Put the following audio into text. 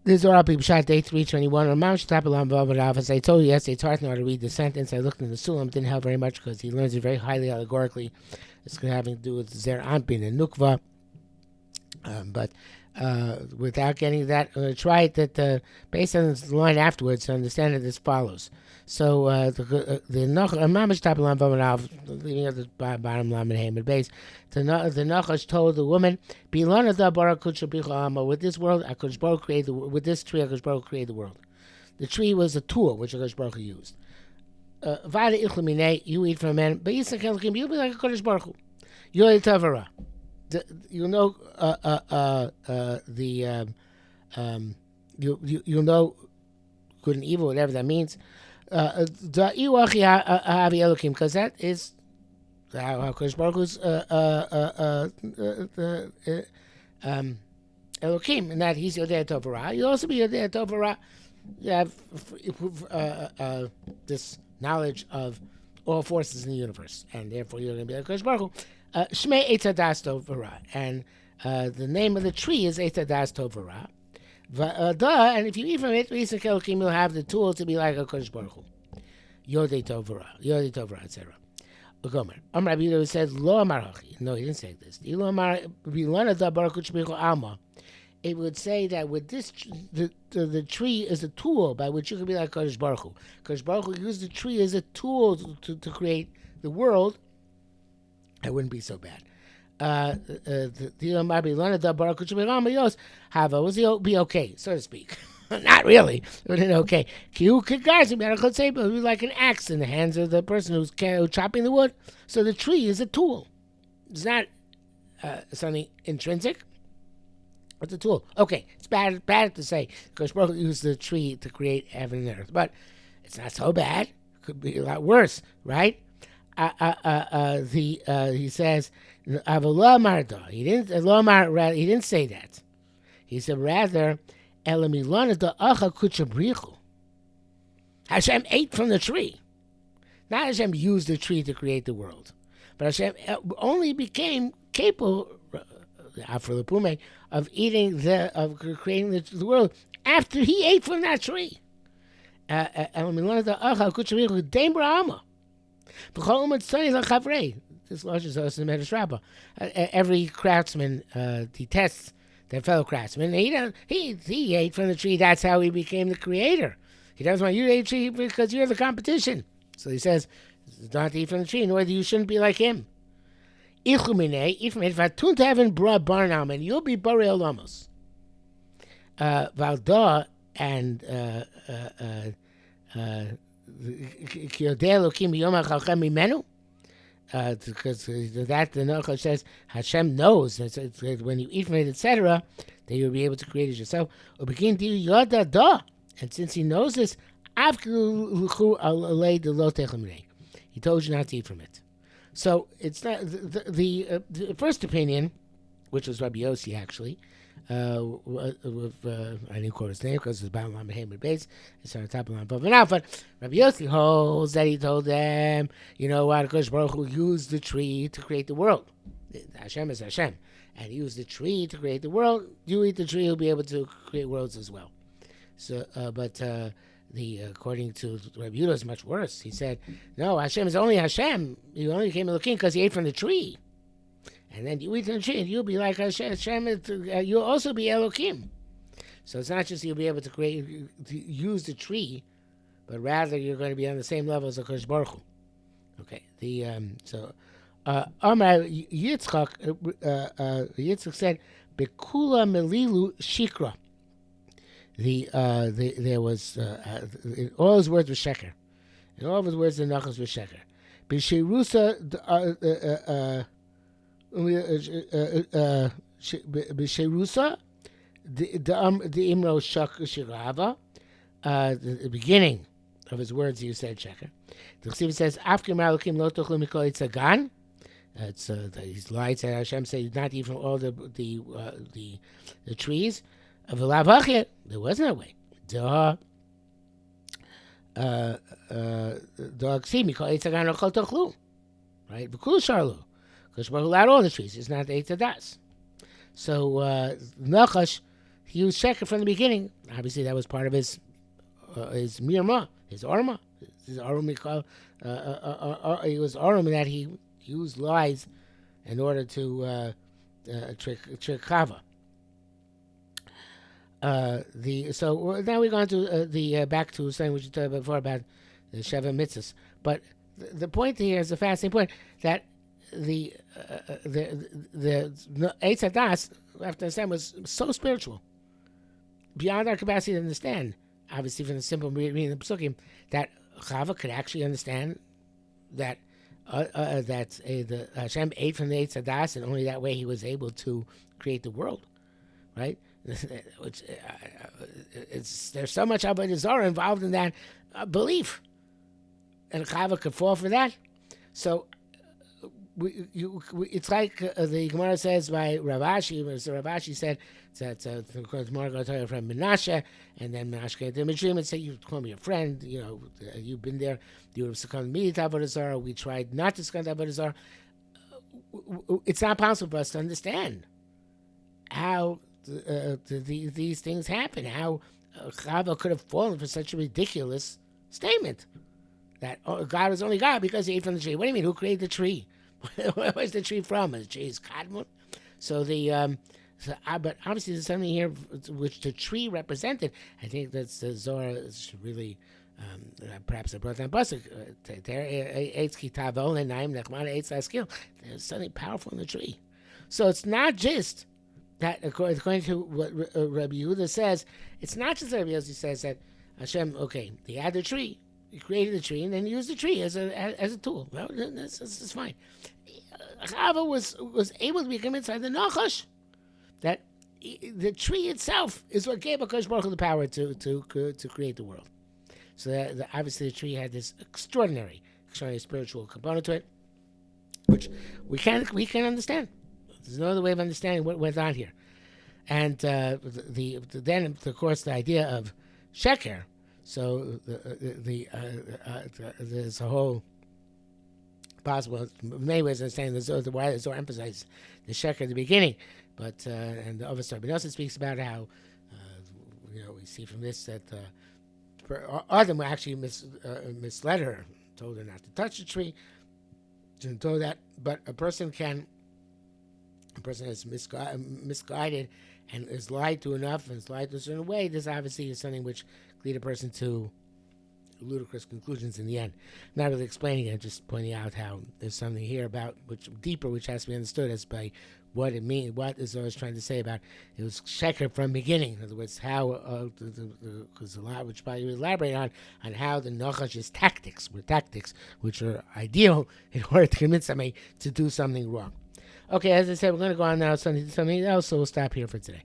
This is Zohar Pshat day 321. As I told you yesterday, it's hard to know how to read the sentence. I looked in the Sulam, didn't help very much because he learns it very highly allegorically. It's having to do with Zer Ampin and Nukva. But without getting that, I'm going to try it that based on the line afterwards to understand it as follows. So the Mamish Tapalam Vamanav, leaving at the bottom line and Haman base, the Nachash told the woman, Bilana da Barakucha Bichama, with this world, Akush Baruch created with this tree, Akush Baruch created the world. The tree was a tool which Akush Baruch used. Vada Ichlamine, you eat from a man, but you'll be like a Kodesh Baruch. Yoy Tavara. You know you'll know good and evil, whatever that means. Because that is how Kodesh Baruch Hu's Elohim, and that he's Yodei Tovara. You'll also be Yodei Tovara. You have this knowledge of all forces in the universe, and therefore you're going to be like Kodesh Baruch Hu. Shmei Eitz Hadas Tovara, and the name of the tree is Eitz Hadas Tovara. And if you eat from it, you'll have the tool to be like a Kodesh Baruch Hu. Yodei Tovara, etc. Gomer. Rabbi Yehuda says, Lo Amar Hachi. No, he didn't say this. It would say that with this, the tree is a tool by which you can be like Kodesh Baruch Hu. Kodesh Baruch Hu used the tree as a tool to create the world. It wouldn't be so bad. Was he be okay, so to speak? Not really. It wouldn't okay. It would be like an axe in the hands of the person who's chopping the wood. So the tree is a tool. It's not something intrinsic. It's a tool. Okay, it's bad to say because Baruch used the tree to create heaven and earth, but it's not so bad. It could be a lot worse, right? He says, he didn't say that. He said rather, Hashem ate from the tree. Not Hashem used the tree to create the world, but Hashem only became capable of creating the world after he ate from that tree. This law is also the Medrash Rabbah. Every craftsman detests their fellow craftsman. He ate from the tree. That's how he became the creator. He doesn't want you to eat tree because you're the competition. So he says, don't eat from the tree, nor you shouldn't be like him. Eat from heaven, barnam, and you'll be burial lamos. Valda and because that the Nachash says Hashem knows when you eat from it, etc., that you'll be able to create it yourself. And since he knows this, he told you not to eat from it. So it's not the first opinion, which was Rabbi Yossi actually. I didn't quote his name because it's about Lam Hamed base. It's on the top of Lam above and out. But Rabbi Yossi holds that he told them, you know what, Kodesh Baruch Hu used the tree to create the world. Hashem is Hashem, and he used the tree to create the world. You eat the tree, you'll be able to create worlds as well. So, according to Rabbi Yehuda, is much worse. He said, no, Hashem is only Hashem. You only became a king because he ate from the tree. And then you eat from the tree, and you'll be like Hashem. You'll also be Elohim. So it's not just you'll be able to use the tree, but rather you're going to be on the same level as the Kodesh Baruch Hu. Okay. Amar Yitzchak said, "Bekula melilu shikra." There was all his words were sheker, and all of his words in Nachash were sheker. B'sherusa b'sherusa the imro shirava. The beginning of his words, you said sheker. The Chesiv says, "After Malakim lo tochlu mikol itzagan." It's these lights that Hashem said not even all the trees. There was no way. Right? Because Baruch allowed all the trees. It's not the Eitz Hadas. So Nachash, he used sheker from the beginning. obviously that was part of his mirma, his arma, his arum. He was arum that he used lies in order to trick Chava. So now we're going to the back to saying what you talked before about the Sheva Mitzvahs. But the point here is a fascinating point that the Eitz Hadas, after understand, was so spiritual beyond our capacity to understand. Obviously, from the simple reading of the Psukim, that Chava could actually understand that the Hashem ate from the Eitz Hadas, and only that way he was able to create the world, right? Which there's so much Avodah Zarah involved in that belief, and Chava could fall for that. So it's like the Gemara says by Rav Ashi. So Rav Ashi said that the Gemara going to tell you from Menashe, and then Menashe came to Midrim and said, "You call me a friend. You know, you've been there. You would have succumbed me to Avodah Zarah. We tried not to succumb to Avodah Zarah. It's not possible for us to understand how these things happen. How Chava could have fallen for such a ridiculous statement that God is only God because he ate from the tree. What do you mean? Who created the tree? Where's the tree from? The tree is Kadmon. So but obviously there's something here which the tree represented. I think that's the Zohar is really perhaps I brought down Pasuk. There's something powerful in the tree. So it's not just that, according to what Rabbi Yehuda says, it's not just that Rabbi Yehuda says that Hashem, okay, he had the tree, he created the tree, and then he used the tree as a tool. Well, that's fine. Chava was able to become inside the Nachash. That the tree itself is what gave HaKadosh Baruch Hu the power to create the world. So that obviously the tree had this extraordinary spiritual component to it, which we can't understand. There's no other way of understanding what went on here. And then, of course, the idea of sheker. So there's a whole possible, many ways of understanding why the Zohar emphasizes the sheker at the beginning. But and the other story, but also speaks about how we see from this that Adam actually misled her, told her not to touch the tree, didn't know that. But a person is misguided and is lied to enough and is lied to a certain way. This obviously is something which lead a person to ludicrous conclusions in the end. I'm not really explaining it, just pointing out how there's something here about which has to be understood as by what it means, what is always trying to say about it was sheker from beginning. In other words, how because a lot which probably elaborate on how the Nachash's tactics which are ideal in order to convince somebody to do something wrong. Okay, as I said, we're going to go on now to something else, so we'll stop here for today.